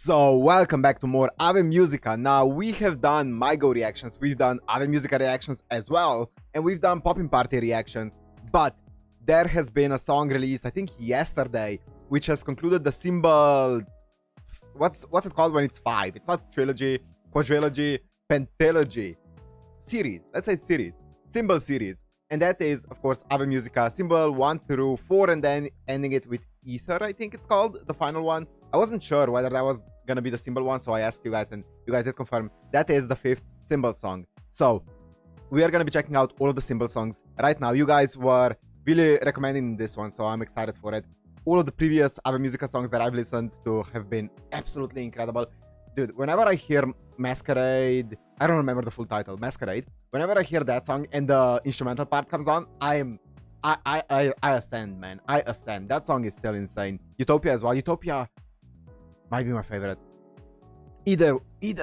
So, welcome back to more Ave Mujica. Now, we have done My Go reactions, we've done Ave Mujica reactions as well, and we've done Poppin' Party reactions, but there has been a song released, I think yesterday, which has concluded the symbol... What's it called when it's 5? It's not trilogy, quadrilogy, pentalogy. Series. Let's say series. Symbol series. And that is, of course, Ave Mujica, symbol 1 through 4, and then ending it with Ether, I think it's called, the final one. I wasn't sure whether that was gonna be the symbol one, so I asked you guys, and you guys did confirm that is the 5th symbol song. So, we are gonna be checking out all of the symbol songs right now. You guys were really recommending this one, so I'm excited for it. All of the previous Ave Mujica songs that I've listened to have been absolutely incredible. Dude, whenever I hear Masquerade, I don't remember the full title, Masquerade. Whenever I hear that song and the instrumental part comes on, I ascend, man. I ascend. That song is still insane. Utopia as well. Utopia might be my favorite. Either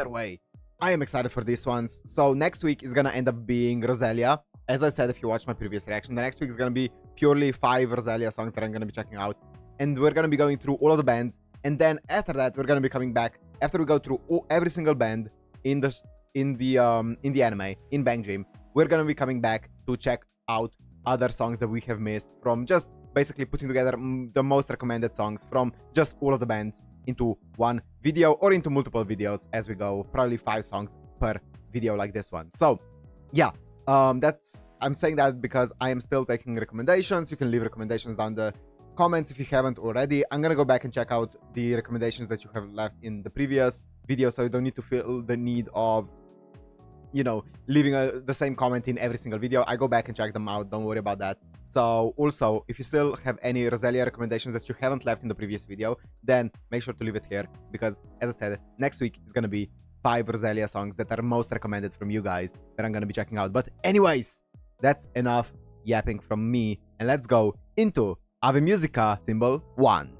way, I am excited for these ones. So next week is gonna end up being Rosalia. As I said, if you watched my previous reaction, the next week is gonna be purely 5 Rosalia songs that I'm gonna be checking out, and we're gonna be going through all of the bands. And then after that, we're gonna be coming back after we go through every single band in the anime in Bang Dream. We're gonna be coming back to check out other songs that we have missed from just basically putting together the most recommended songs from just all of the bands into one video or into multiple videos as we go. Probably 5 songs per video like this one. So yeah, I'm saying that because I am still taking recommendations. You can leave recommendations down the comments if you haven't already. I'm gonna go back and check out the recommendations that you have left in the previous video, so you don't need to feel the need of, you know, leaving the same comment in every single video. I go back and check them out, don't worry about that. So also, if you still have any Rosalia recommendations that you haven't left in the previous video, then make sure to leave it here, because as I said, next week is gonna be 5 Rosalia songs that are most recommended from you guys that I'm gonna be checking out. But anyways, that's enough yapping from me, and let's go into Ave Mujica symbol 1.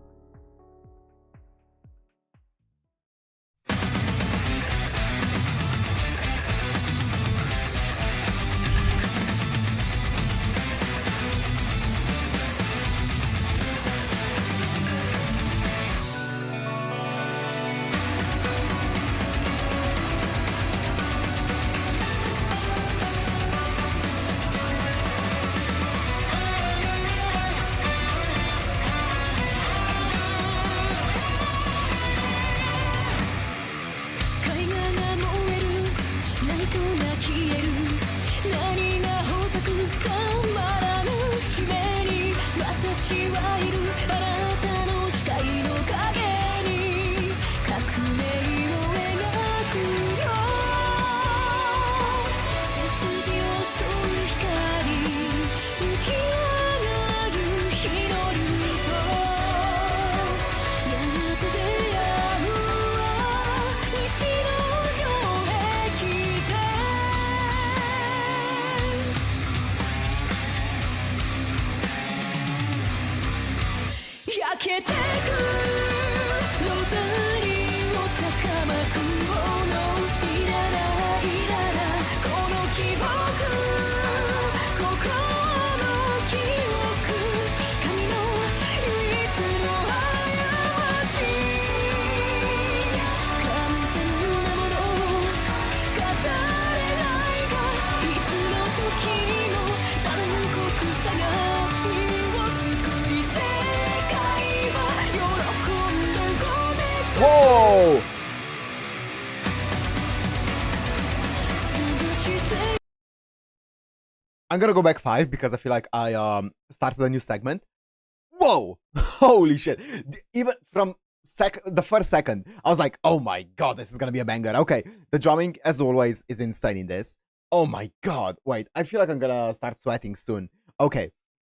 Whoa! I'm gonna go back 5 because I feel like I started a new segment. Whoa! Holy shit! Even from the first second, I was like, oh my god, this is gonna be a banger. Okay, the drumming, as always, is insane in this. Oh my god, wait, I feel like I'm gonna start sweating soon. Okay,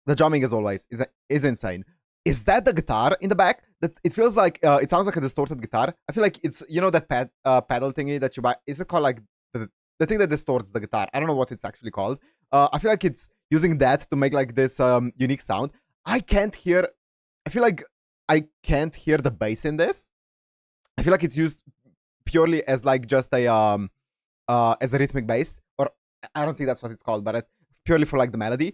the drumming, as always, is insane. Is that the guitar in the back? That it feels like it sounds like a distorted guitar. I feel like it's, you know, that pedal thingy that you buy. Is it called like the thing that distorts the guitar? I don't know what it's actually called. I feel like it's using that to make like this unique sound. I can't hear. I feel like I can't hear the bass in this. I feel like it's used purely as like just a as a rhythmic bass, or I don't think that's what it's called, but purely for like the melody.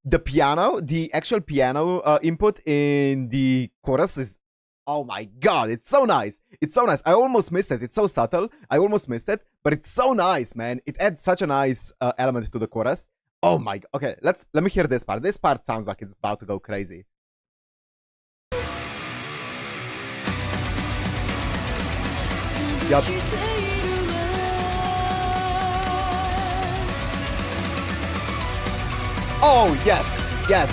The piano, the actual piano input in the chorus is Oh my god, it's so nice. It's so nice. I almost missed it. It's so subtle. I almost missed it, but it's so nice, man. It adds such a nice element to the chorus. Oh my god. Okay, let me hear this part. This part sounds like it's about to go crazy. Yep. Oh, yes. Yes.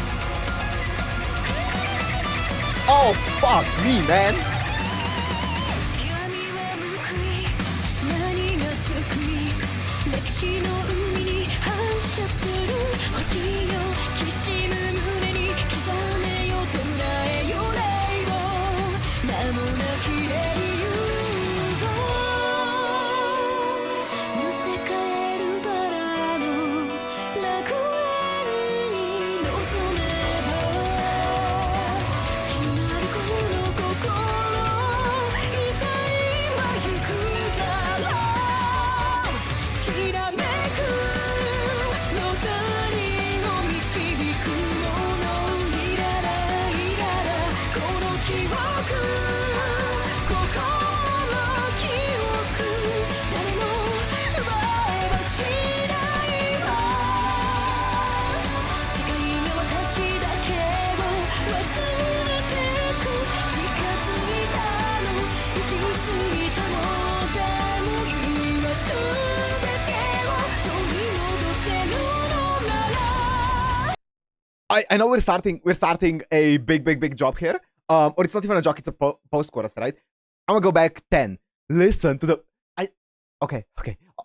Oh, fuck me, man. I know we're starting a big job here. Or it's not even a joke, it's a post chorus, right? I'm gonna go back 10. Listen to the okay.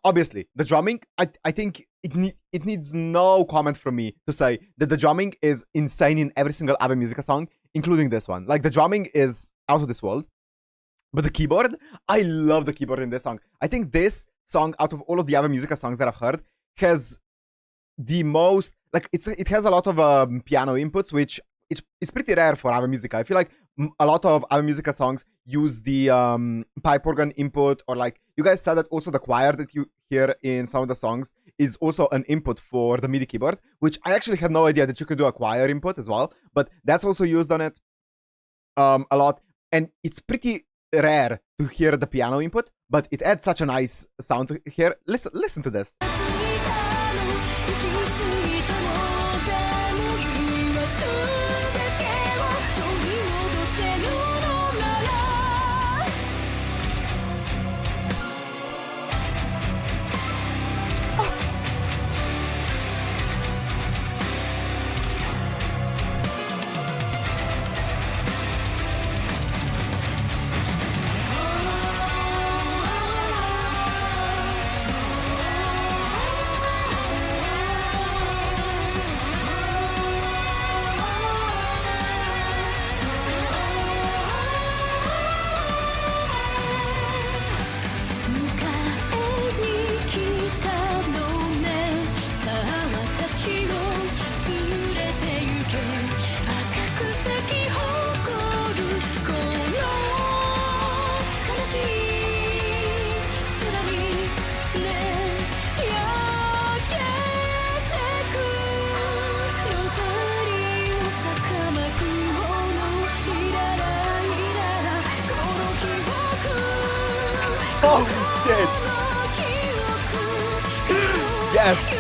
Obviously, the drumming, I think it needs no comment from me to say that the drumming is insane in every single Ave Mujica song, including this one. Like, the drumming is out of this world. But the keyboard, I love the keyboard in this song. I think this song, out of all of the Ave Mujica songs that I've heard, has the most, like, it has a lot of piano inputs, which it's pretty rare for Ave Mujica. I feel like a lot of Ave Mujica songs use the pipe organ input, or like you guys said that also the choir that you hear in some of the songs is also an input for the MIDI keyboard, which I actually had no idea that you could do a choir input as well, but that's also used on it a lot, and it's pretty rare to hear the piano input, but it adds such a nice sound to hear. Listen to this. Holy shit! Yes!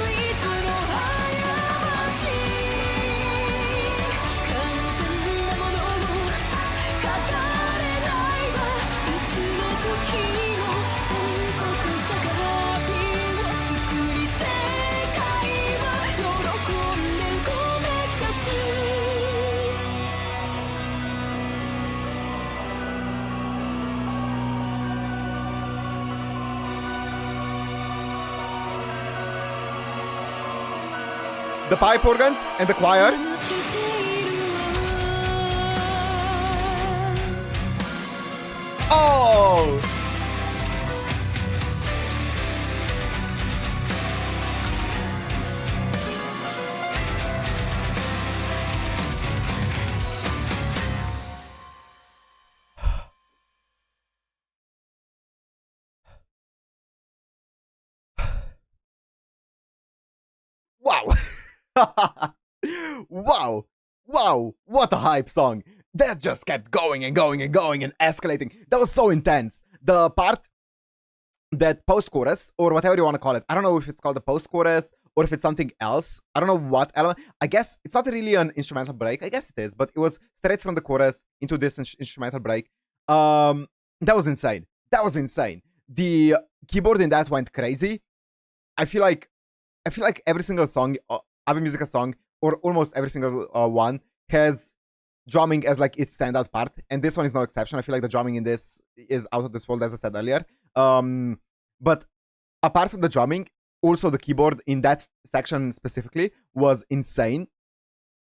The pipe organs and the choir. Oh! Wow! Wow! Wow! What a hype song! that just kept going and going and going and escalating. That was so intense. The part that post-chorus, or whatever you want to call it, I don't know if it's called the post-chorus or if it's something else. I don't know what element. I guess it's not really an instrumental break. I guess it is, but it was straight from the chorus into this instrumental break. That was insane. That was insane. The keyboard in that went crazy. I feel like every single song, Ave Mujica song, or almost every single one, has drumming as like its standout part, and this one is no exception. I feel like the drumming in this is out of this world, as I said earlier. But apart from the drumming, also the keyboard in that section specifically was insane.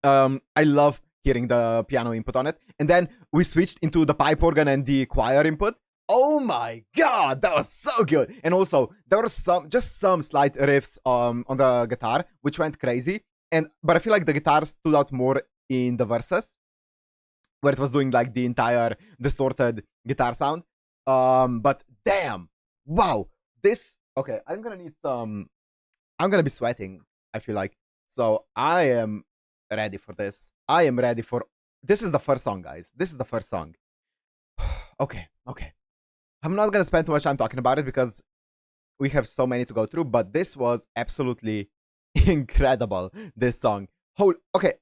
I love hearing the piano input on it. And then we switched into the pipe organ and the choir input. Oh my god, that was so good. And also, there were some slight riffs on the guitar, which went crazy. But I feel like the guitar stood out more in the verses, where it was doing like the entire distorted guitar sound. But damn, wow, this, okay, I'm gonna be sweating, I feel like. So I am ready for this. This is the first song, guys. This is the first song. Okay. I'm not gonna spend too much time talking about it because we have so many to go through, but this was absolutely incredible, this song. Okay,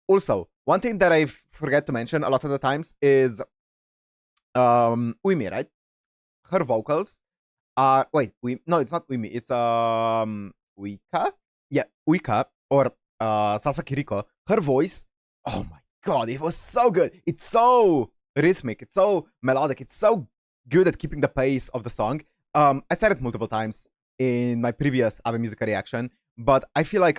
also, one thing that I forget to mention a lot of the times is Uimi, right? Her vocals are, no, it's not Uimi, it's Uika? Yeah, Uika, or Sasaki Riko. Her voice, oh my god, it was so good. It's so rhythmic, it's so melodic, it's so good at keeping the pace of the song. I said it multiple times in my previous Ave Mujica reaction, but I feel like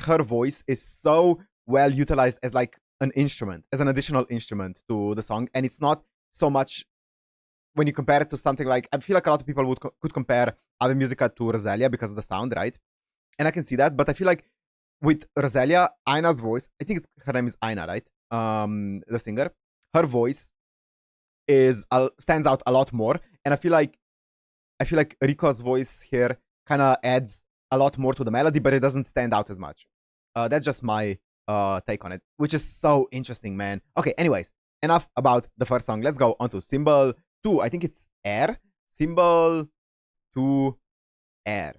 her voice is so well utilized as like an instrument, as an additional instrument to the song, and it's not so much when you compare it to something like, I feel like a lot of people could compare Ave Mujica to Rosalia because of the sound, right? And I can see that, but I feel like with Rosalia, Aina's voice, I think her name is Aina, right? The singer, her voice stands out a lot more, and I feel like Riko's voice here kind of adds a lot more to the melody, but it doesn't stand out as much. That's just my take on it, which is so interesting, man. Okay, anyways, enough about the first song. Let's go on to Symbol 2. I think it's Air. Symbol 2 Air.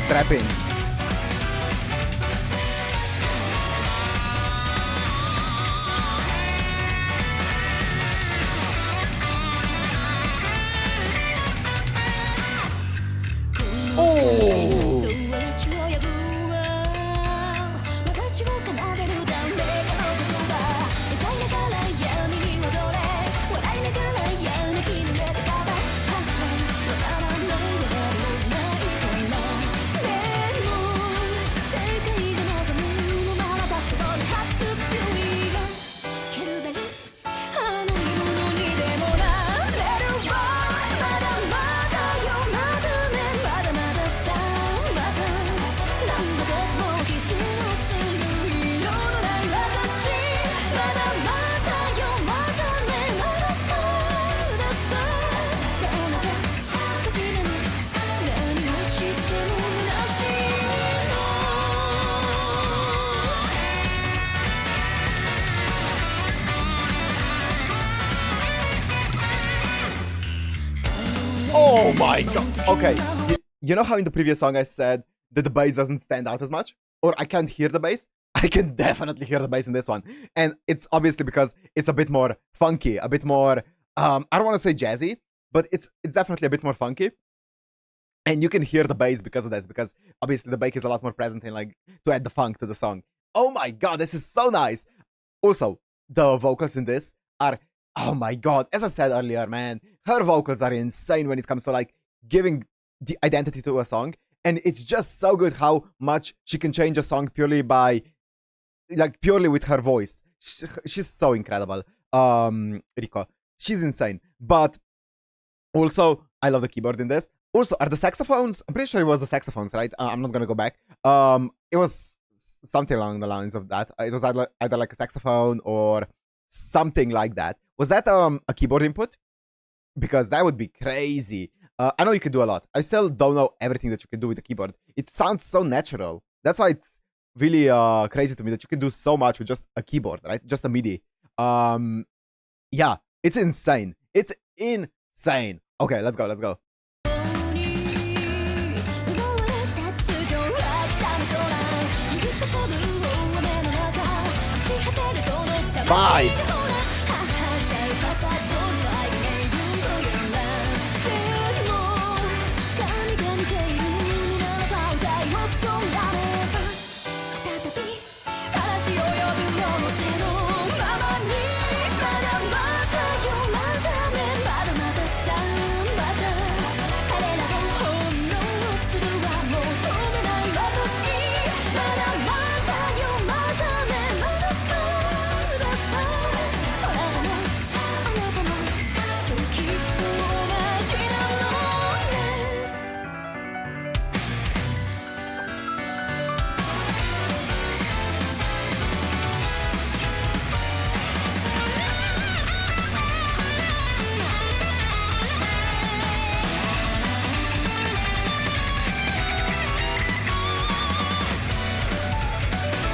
Strap in. Oh my god. Okay. You know how in the previous song I said that the bass doesn't stand out as much? Or I can't hear the bass? I can definitely hear the bass in this one. And it's obviously because it's a bit more funky, a bit more, I don't want to say jazzy, but it's definitely a bit more funky. And you can hear the bass because of this, because obviously the bass is a lot more present in like, to add the funk to the song. Oh my god, this is so nice. Also, the vocals in this are, oh my god, as I said earlier, man, her vocals are insane when it comes to like giving the identity to a song. And it's just so good how much she can change a song purely with her voice. She's so incredible. Riko, she's insane. But also, I love the keyboard in this. Also, are the saxophones? I'm pretty sure it was the saxophones, right? I'm not gonna go back. It was something along the lines of that. It was either like a saxophone or something like that. Was that a keyboard input? because that would be crazy. I know you can do a lot. I still don't know everything that you can do with the keyboard. It sounds so natural. That's why it's really crazy to me that you can do so much with just a keyboard, right? Just a MIDI. Yeah, it's insane. It's insane. Okay, let's go. Let's go. Vibes.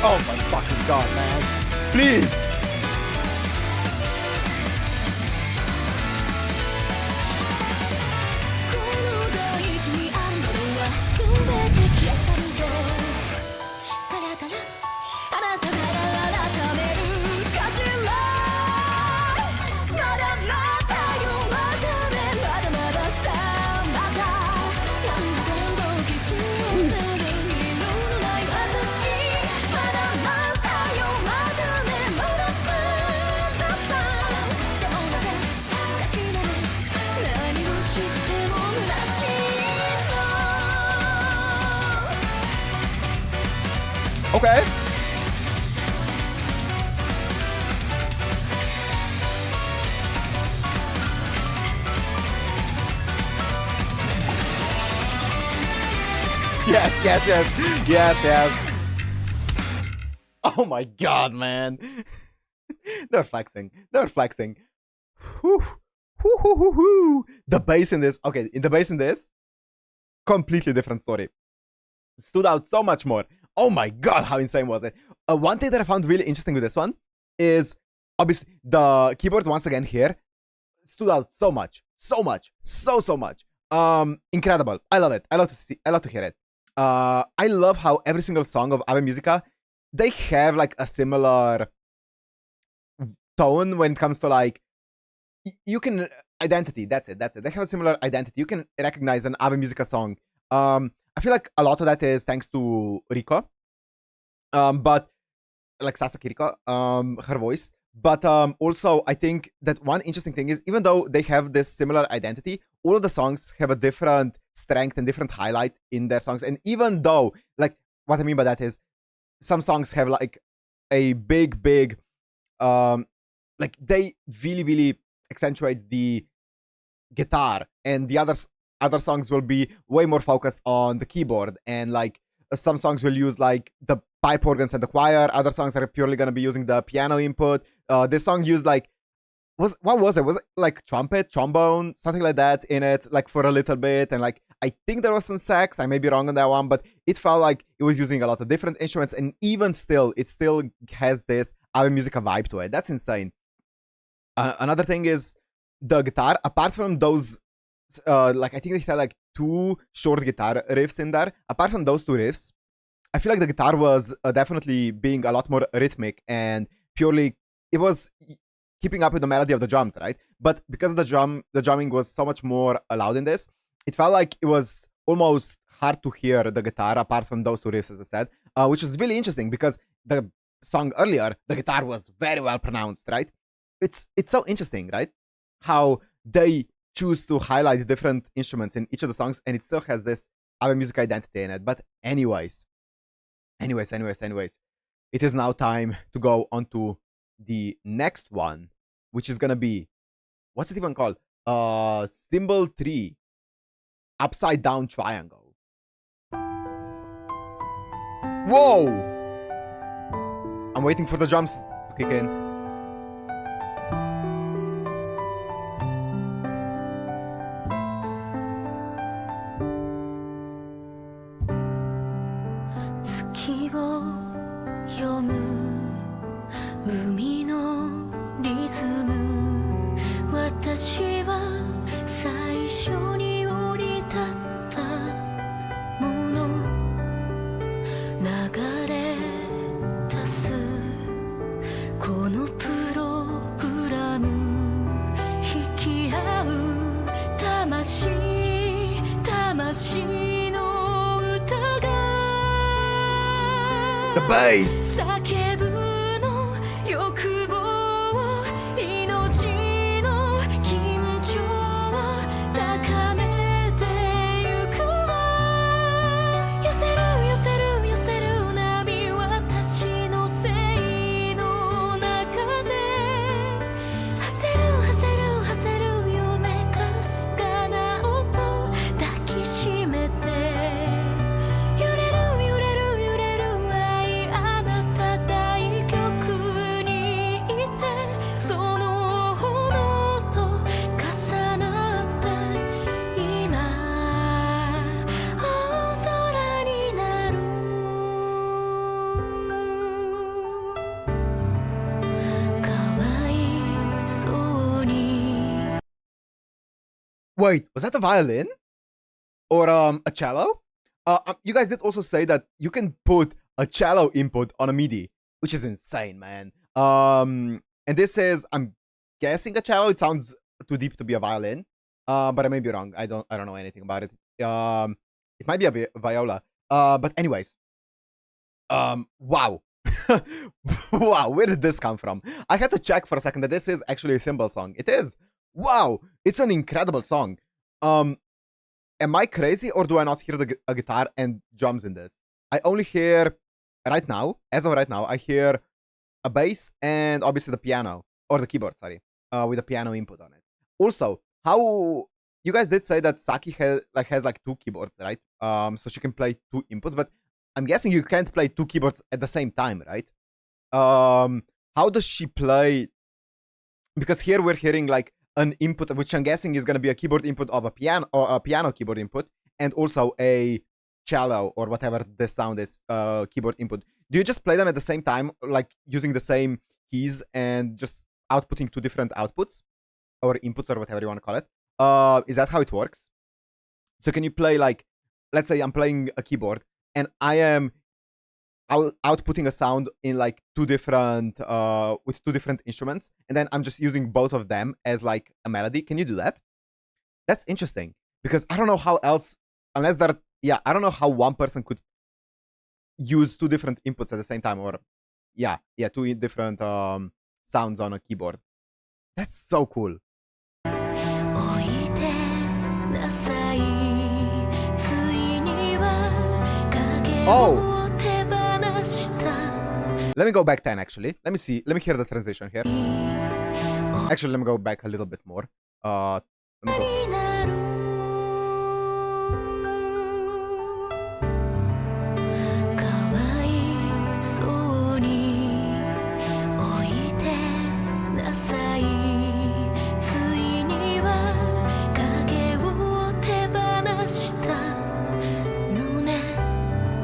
Oh my fucking god, man. Please! Okay. Yes, yes, yes. Yes, yes. Oh my god, man. They're flexing. They're flexing. Whew. Whew, whew, whew, whew. The bass in this. Okay, in the bass in this, completely different story. Stood out so much more. Oh my god, how insane was it? One thing that I found really interesting with this one is obviously the keyboard once again here stood out so much, so much, so much. Incredible. I love it. I love to see. I love to hear it. I love how every single song of Ave Mujica, they have like a similar tone when it comes to like you can identity. That's it. That's it. They have a similar identity. You can recognize an Ave Mujica song. I feel like a lot of that is thanks to Rico, but like Sasaki Rico, her voice. But also, I think that one interesting thing is even though they have this similar identity, all of the songs have a different strength and different highlight in their songs. And even though, like, what I mean by that is some songs have like a big, like they really accentuate the guitar, and the other songs will be way more focused on the keyboard, and like some songs will use like the pipe organs and the choir, other songs are purely going to be using the piano input. This song used like what was it? Was it like trumpet, trombone, something like that in it, like for a little bit, and like I think there was some sax. I may be wrong on that one, but it felt like it was using a lot of different instruments, and even still, it still has this Ave Musica vibe to it. That's insane. Another thing is the guitar. Apart from those, like I think they had like 2 short guitar riffs in there. Apart from those 2 riffs, I feel like the guitar was definitely being a lot more rhythmic and purely it was keeping up with the melody of the drums, right? But because of the drumming was so much more loud in this, it felt like it was almost hard to hear the guitar apart from those 2 riffs, as I said, which was really interesting because the song earlier, the guitar was very well pronounced, right? It's so interesting, right? How they choose to highlight different instruments in each of the songs, and it still has this Ave Music identity in it. But anyways, it is now time to go on to the next one, which is gonna be, what's it even called? Symbol 3, upside down triangle. Whoa! I'm waiting for the drums to kick in. 息を読む海のリズム私は最初に降り立ったもの流れ出すこのプログラム引き合う魂の歌が The bass! 叫ぶの欲望命の緊張を高めてゆくわ寄せる寄せる寄せる波私のせいの中で焦る焦る焦る夢かすかな音抱きしめて揺れる揺れる揺れる愛あなた大曲にいてその炎と重なって今青空になるかわいそうに Wait, was that a violin? Or a cello? You guys did also say that you can put a cello input on a MIDI, which is insane, man. And this is, I'm guessing a cello. It sounds too deep to be a violin, but I may be wrong. I don't know anything about it. It might be a viola. But anyways, wow. Wow, where did this come from? I had to check for a second that this is actually a cymbal song. It is. Wow, it's an incredible song. Am I crazy or do I not hear a guitar and drums in this? I only hear, right now, as of right now, I hear a bass and obviously the piano, or the keyboard, sorry, with a piano input on it. Also, how, you guys did say that Saki has like 2 keyboards, right? So she can play 2 inputs, but I'm guessing you can't play 2 keyboards at the same time, right? How does she play? Because here we're hearing like an input, which I'm guessing is going to be a keyboard input of a piano, or a piano keyboard input, and also a cello or whatever the sound is, keyboard input. Do you just play them at the same time, like using the same keys and just outputting 2 different outputs or inputs or whatever you want to call it? Is that how it works? So can you play, like, let's say I'm playing a keyboard and I am outputting a sound in like 2 different with 2 different instruments, and then I'm just using both of them as like a melody. Can you do that? That's interesting, because I don't know how else, unless that, yeah, I don't know how one person could use 2 different inputs at the same time, or 2 different sounds on a keyboard. That's so cool. Oh, let me go back 10 actually. Let me see. Let me hear the transition here. Actually, let me go back a little bit more. Let me go.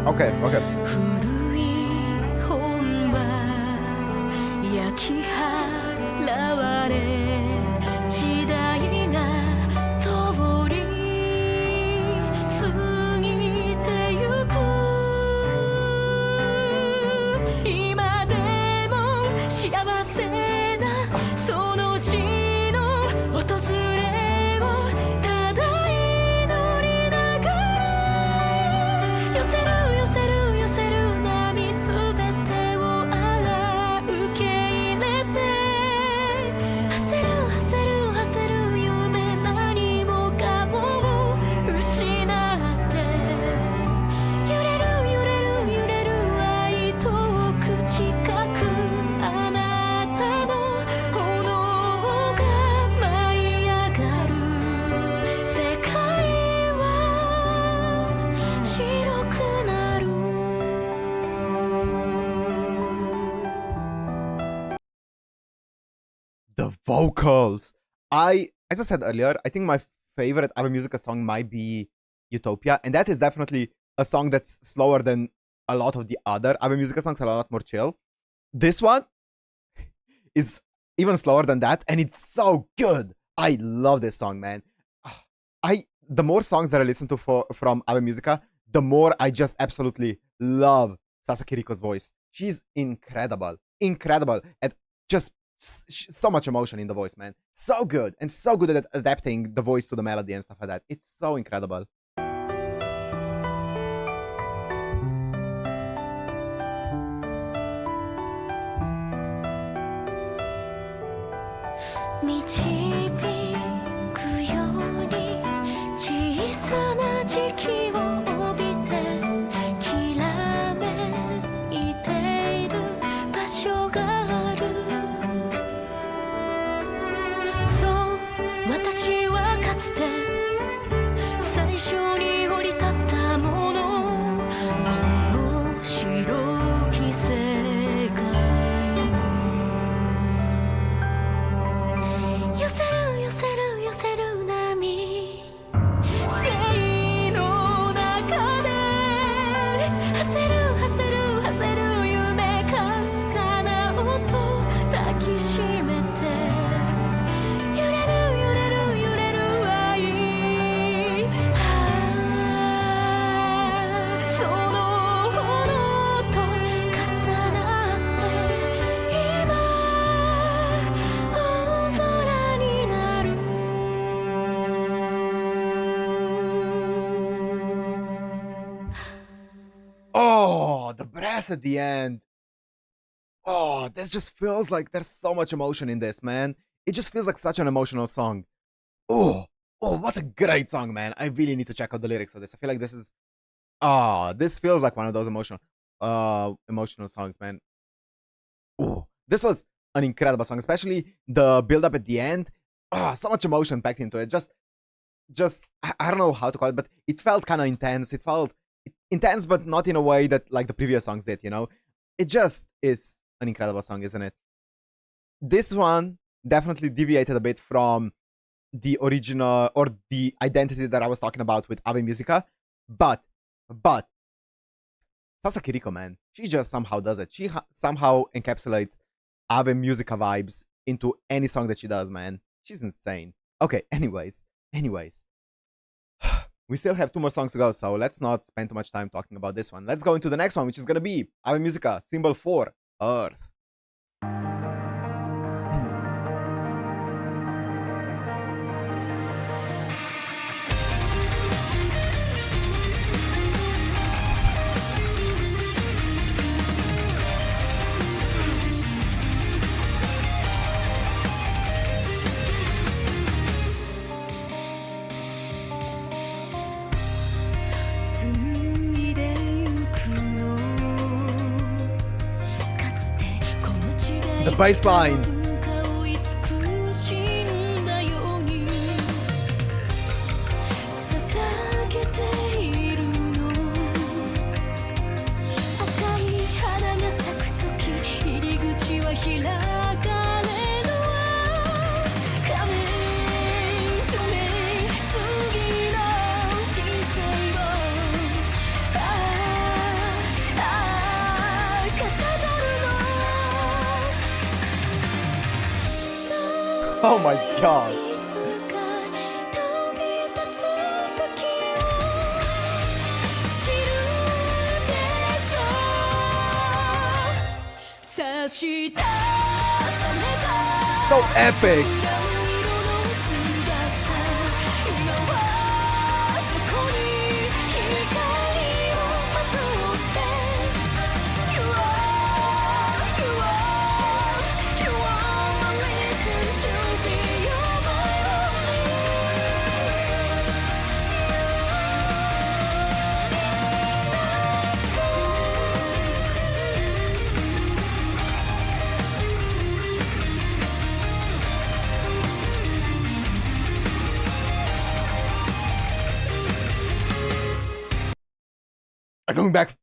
Okay, okay. 焼き払われ時代が通り過ぎてゆく今でも幸せなその日の訪れをただ祈りながら寄せる寄せる寄せる波すべてを洗う受け入れて焦る焦る焦る夢何もかも失って揺れる揺れる揺れる愛遠く近くあなたの炎が舞い上がる世界は白くなる The vocals. As I said earlier, I think my favorite Ave Mujica song might be Utopia, and that is definitely a song that's slower than a lot of the other Ave Musica songs are a lot more chill. This one is even slower than that, and it's so good. I love this song, man. The more songs that I listen to from Ave Musica, the more I just absolutely love Sasaki Riko's voice. She's incredible, and just so much emotion in the voice, man. So good, and so good at adapting the voice to the melody and stuff like that. It's so incredible. Oh, the brass at the end. Oh, this just feels like there's so much emotion in this, man. It just feels like such an emotional song. Oh, what a great song, man. I really need to check out the lyrics of this. I feel like this is this feels like one of those emotional songs, man. Oh, this was an incredible song, especially the build up at the end. So much emotion packed into it. Just I don't know how to call it, but it felt kind of intense. It felt intense, but not in a way that like the previous songs did, you know? It just is an incredible song, isn't it? This one definitely deviated a bit from the original or the identity that I was talking about with Ave Musica, but Sasaki Riko, man, she just somehow does it. She somehow encapsulates Ave Musica vibes into any song that she does, man. She's insane. Okay, anyways. We still have 2 more songs to go, so let's not spend too much time talking about this one. Let's go into the next one, which is gonna be Ave Musica, Symbol 4, Earth. The bass line. Oh my god. So epic.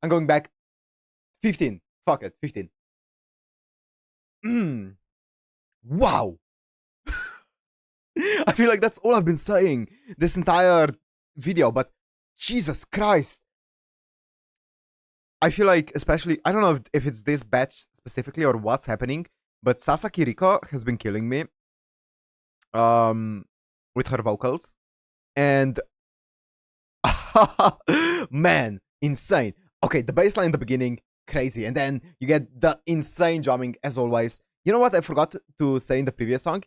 I'm going back 15. Fuck it, 15. Wow. I feel like that's all I've been saying this entire video, but Jesus Christ. I feel like, especially, I don't know if it's this batch specifically or what's happening, but Sasaki Riko has been killing me with her vocals. And man, insane. Okay, the bass line in the beginning, crazy. And then you get the insane drumming as always. You know what I forgot to say in the previous song?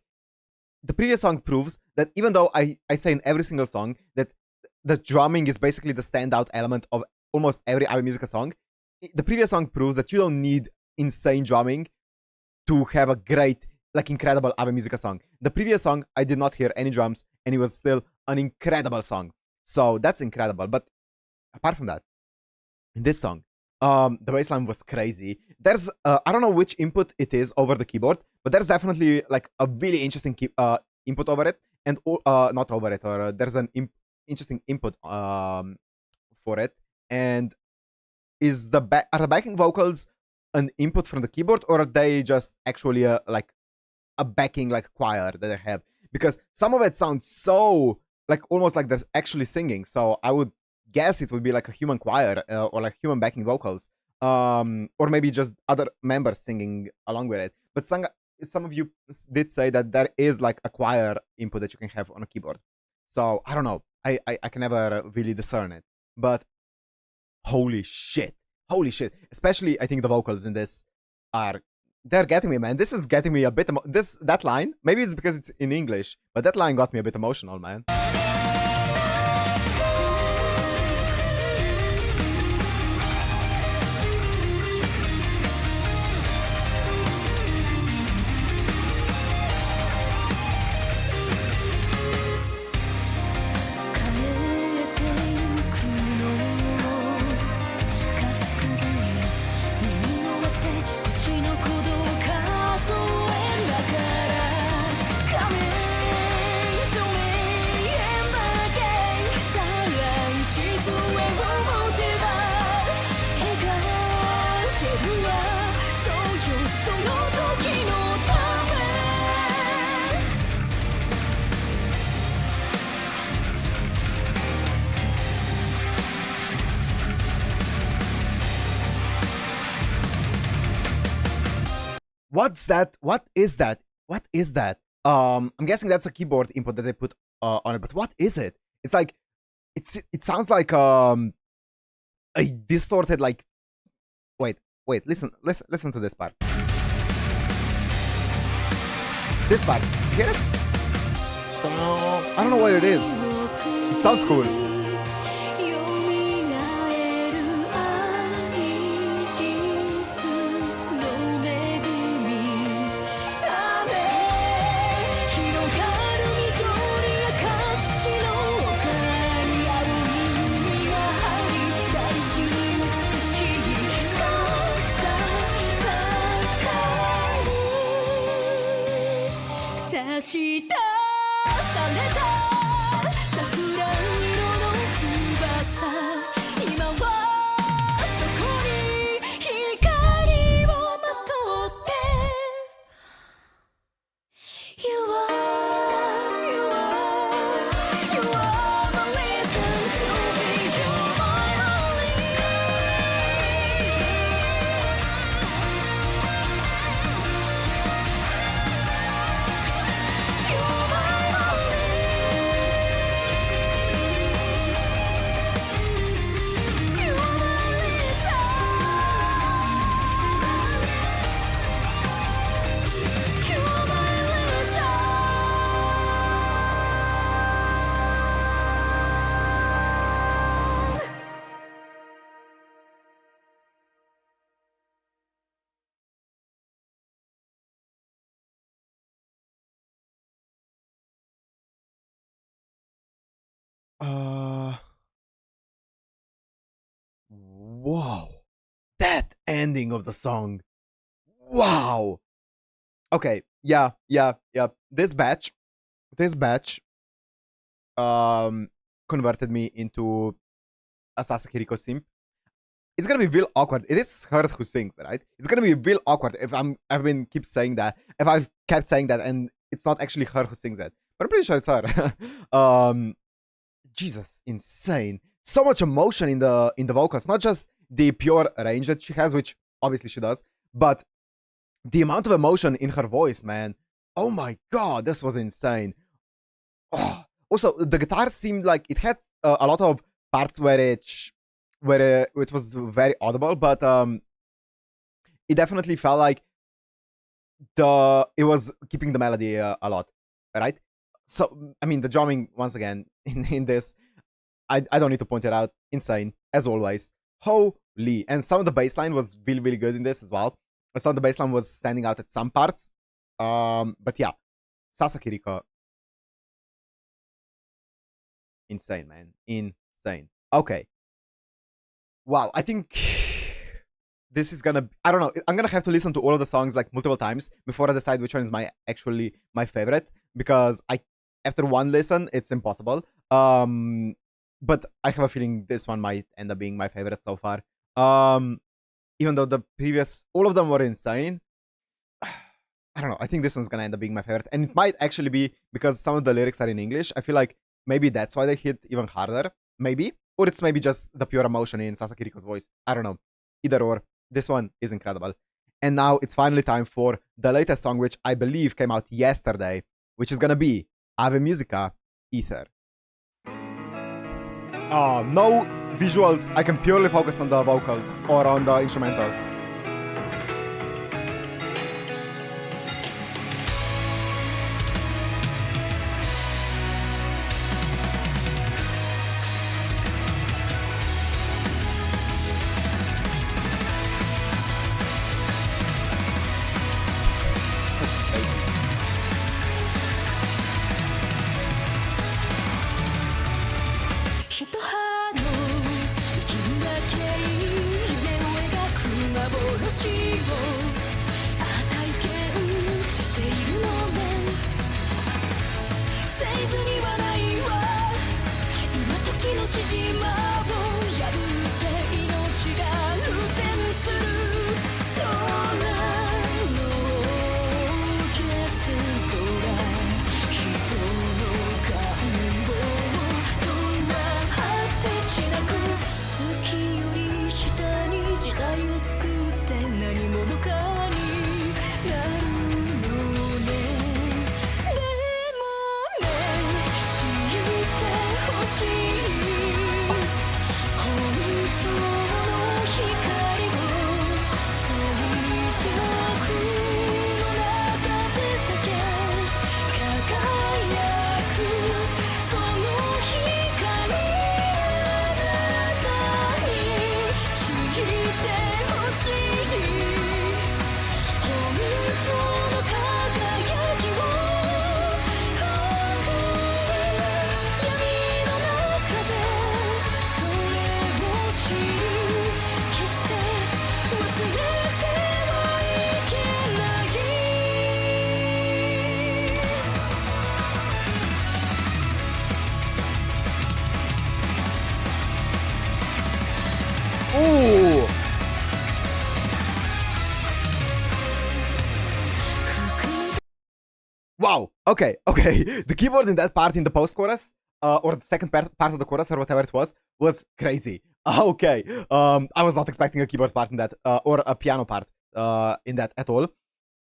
The previous song proves that even though I say in every single song that the drumming is basically the standout element of almost every Ave Mujica song, the previous song proves that you don't need insane drumming to have a great, like, incredible Ave Mujica song. The previous song, I did not hear any drums, and it was still an incredible song. So that's incredible. But apart from that, in this song, the bassline was crazy. There's, I don't know which input it is over the keyboard, but there's definitely like a really interesting input over it, and not over it, or there's an interesting input for it. And is are the backing vocals an input from the keyboard, or are they just actually like a backing like choir that they have? Because some of it sounds so like almost like there's actually singing. So I would guess it would be like a human choir or like human backing vocals, or maybe just other members singing along with it. But some of you did say that there is like a choir input that you can have on a keyboard. So I don't know. I can never really discern it. But holy shit. Holy shit. Especially, I think the vocals in this they're getting me, man. This is getting me a bit, that line, maybe it's because it's in English, but that line got me a bit emotional, man. What's that? What is that? What is that? I'm guessing that's a keyboard input that they put on it, but what is it? It's like it sounds like a distorted, like, wait, listen to this part. This part. You get it? I don't know what it is. It sounds cool. Whoa. That ending of the song. Wow. Okay, yeah. This batch converted me into a Sasaki Riko simp. It's gonna be real awkward. It is her who sings, right? It's gonna be real awkward if I've been kept saying that and it's not actually her who sings it. But I'm pretty sure it's her. Jesus, insane. So much emotion in the vocals, not just the pure range that she has, which obviously she does, but the amount of emotion in her voice, man. Oh my god, this was insane. Oh. Also, the guitar seemed like it had a lot of parts where it was very audible, but it definitely felt like it was keeping the melody a lot, right? So I mean, the drumming once again in this, I don't need to point it out, insane as always. Holy, and some of the bassline was really really good in this as well. Some of the bassline was standing out at some parts, but yeah, Sasaki Riko, insane, man, insane. Okay, wow, I think this is gonna, I don't know, I'm gonna have to listen to all of the songs like multiple times before I decide which one is actually my favorite, because after one listen it's impossible. But I have a feeling this one might end up being my favorite so far. Even though the previous, all of them were insane, I don't know, I think this one's gonna end up being my favorite, and it might actually be because some of the lyrics are in English. I feel like maybe that's why they hit even harder, maybe, or it's maybe just the pure emotion in Sasaki Riko's voice. I don't know, either or. This one is incredible. And now it's finally time for the latest song, which I believe came out yesterday, which is gonna be Ave Mujica, Ether. No visuals, I can purely focus on the vocals or on the instrumental. Ooh! Wow, okay. The keyboard in that part in the post-chorus, or the second part of the chorus, or whatever it was crazy. Okay, I was not expecting a keyboard part in that, or a piano part in that at all.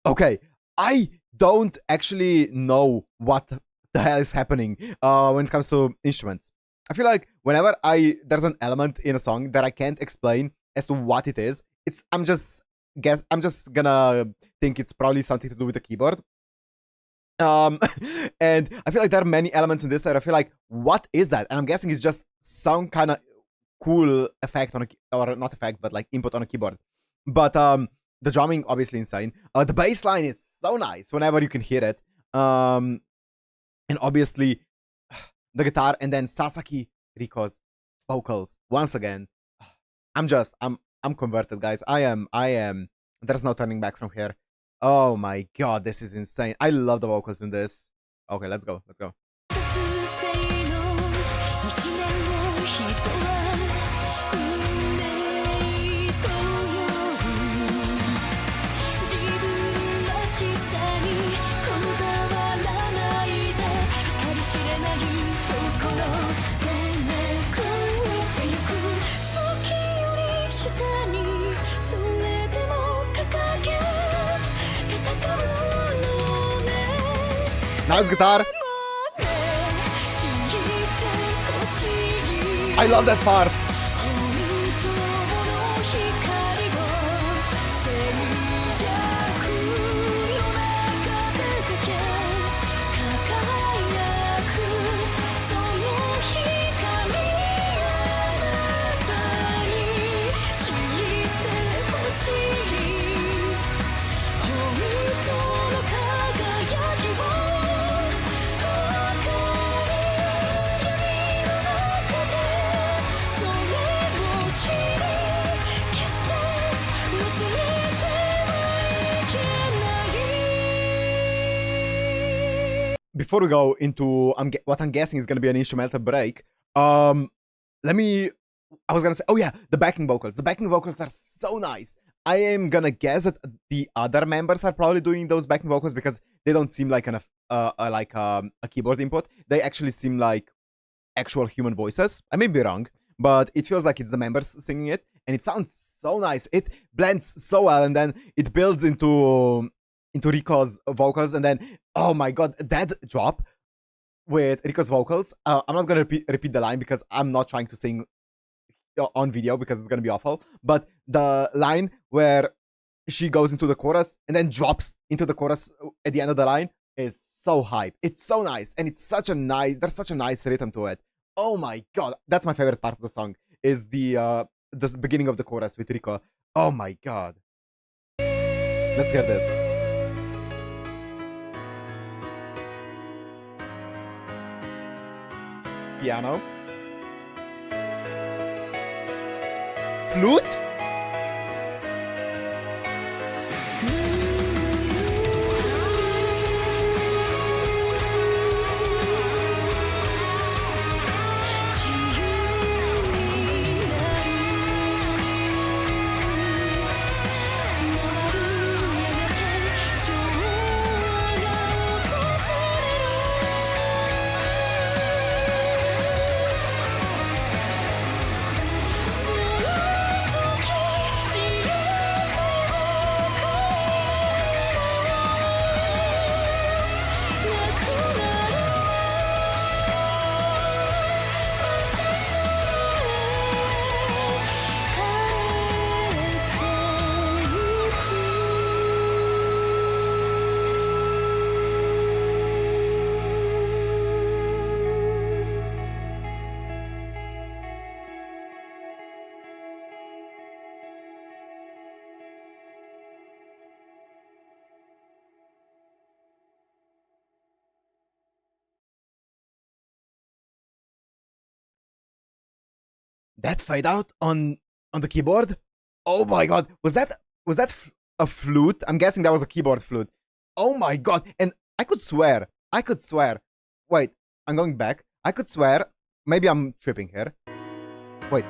Okay, I don't actually know what the hell is happening when it comes to instruments. I feel like whenever there's an element in a song that I can't explain as to what it is, I'm just gonna think it's probably something to do with the keyboard. And I feel like there are many elements in this that I feel like, what is that? And I'm guessing it's just some kind of cool effect on or not effect, but like input on a keyboard. But the drumming obviously insane. The bass line is so nice whenever you can hear it. And obviously the guitar, and then Sasaki Riko's vocals once again. I'm converted, guys. I am. There's no turning back from here. Oh my god, this is insane. I love the vocals in this. Okay, let's go. 「下にそれでも掲げ戦うのね Nice guitar. I love that part. Before we go into what I'm guessing is gonna be an instrumental break, let me. I was gonna say, oh yeah, the backing vocals. The backing vocals are so nice. I am gonna guess that the other members are probably doing those backing vocals because they don't seem like a keyboard input. They actually seem like actual human voices. I may be wrong, but it feels like it's the members singing it, and it sounds so nice. It blends so well, and then it builds into Rico's vocals, and then oh my god, that drop with Rico's vocals. I'm not gonna repeat the line because I'm not trying to sing on video because it's gonna be awful. But the line where she goes into the chorus and then drops into the chorus at the end of the line is so hype. It's so nice, and it's such a nice. There's such a nice rhythm to it. Oh my god, that's my favorite part of the song. Is the beginning of the chorus with Rico. Oh my god. Let's hear this. Piano. Flute? That fade out on the keyboard? Oh my god, was that a flute? I'm guessing that was a keyboard flute. Oh my god, and I could swear. Wait, I'm going back. I could swear. Maybe I'm tripping here. Wait.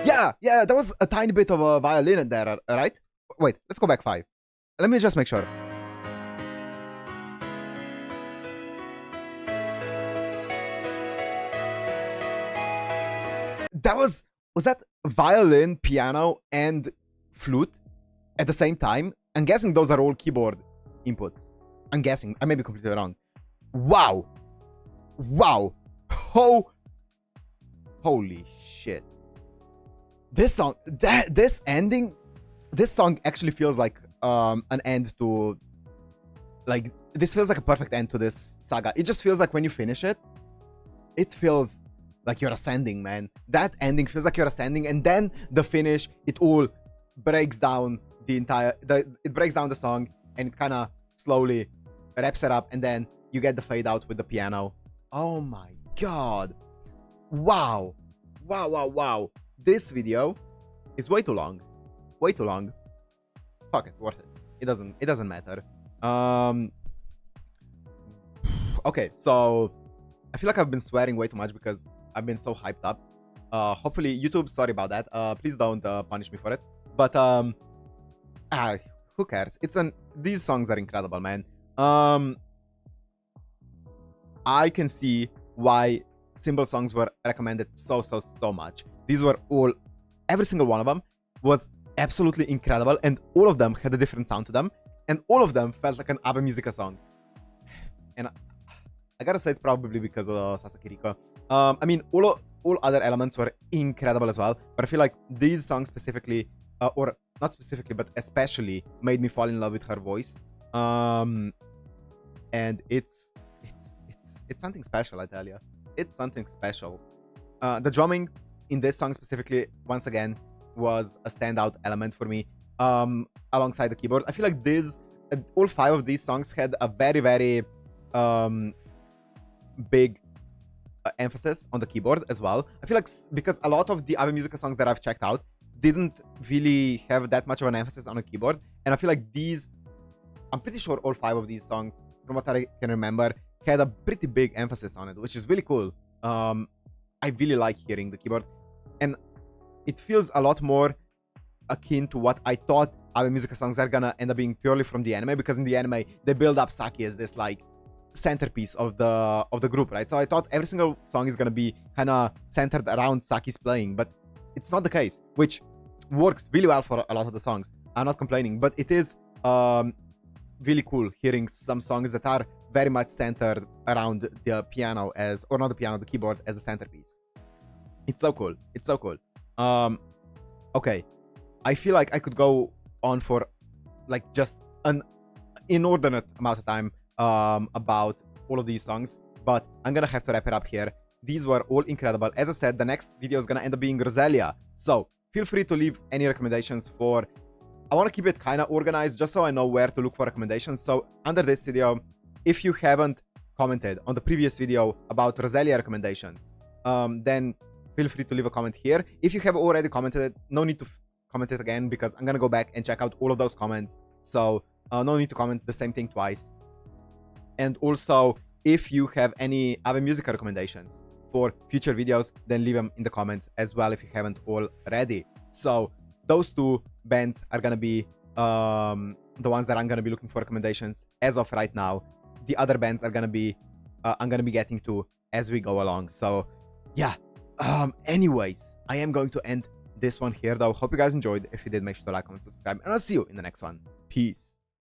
Yeah, there was a tiny bit of a violin in there, right? Wait, let's go back 5. Let me just make sure. That was that violin, piano, and flute at the same time? I'm guessing those are all keyboard inputs. I'm guessing. I may be completely wrong. Wow. Holy shit. This song, this song actually feels like an end to, like, this feels like a perfect end to this saga. It just feels like when you finish it, it feels like you're ascending, man. That ending feels like you're ascending, and then the finish, it all breaks down it breaks down the song, and it kind of slowly wraps it up, and then you get the fade out with the piano. Oh my god. Wow. This video is way too long. Fuck it, worth it. It doesn't matter. Okay, so I feel like I've been swearing way too much because I've been so hyped up. Hopefully YouTube, sorry about that. Please don't punish me for it. But who cares? These songs are incredible, man. I can see why cymbal songs were recommended so much. These were all, every single one of them was absolutely incredible, and all of them had a different sound to them, and all of them felt like an Ave Mujica song. And I gotta say it's probably because of Sasaki Riko. I mean, all other elements were incredible as well, but I feel like these songs specifically, or not specifically, but especially made me fall in love with her voice. And it's something special, I tell you. It's something special. The drumming in this song specifically, once again, was a standout element for me, alongside the keyboard. I feel like all 5 of these songs had a very big emphasis on the keyboard as well. I feel like because a lot of the Ave Mujica songs that I've checked out didn't really have that much of an emphasis on a keyboard, and I feel like I'm pretty sure all 5 of these songs, from what I can remember, had a pretty big emphasis on it, which is really cool. I really like hearing the keyboard, and it feels a lot more akin to what I thought Ave Mujica songs are gonna end up being purely from the anime, because in the anime they build up Saki as this like centerpiece of the group, right? So I thought every single song is gonna be kind of centered around Saki's playing, but it's not the case, which works really well for a lot of the songs. I'm not complaining, but it is really cool hearing some songs that are very much centered around the piano or not the piano, the keyboard as a centerpiece. It's so cool. It's so cool. Okay, I feel like I could go on for like just an inordinate amount of time about all of these songs, but I'm gonna have to wrap it up here. These were all incredible. As I said, the next video is gonna end up being Roselia, so feel free to leave any recommendations for... I want to keep it kind of organized just so I know where to look for recommendations. So under this video, if you haven't commented on the previous video about Roselia recommendations, then feel free to leave a comment here. If you have already commented it, no need to comment it again, because I'm gonna go back and check out all of those comments, so no need to comment the same thing twice. And also, if you have any Ave Mujica recommendations for future videos, then leave them in the comments as well if you haven't already. So those 2 bands are gonna be the ones that I'm gonna be looking for recommendations as of right now. The other bands are gonna be I'm gonna be getting to as we go along. So yeah, anyways, I am going to end this one here though. Hope you guys enjoyed. If you did, make sure to like, comment, subscribe, and I'll see you in the next one. Peace.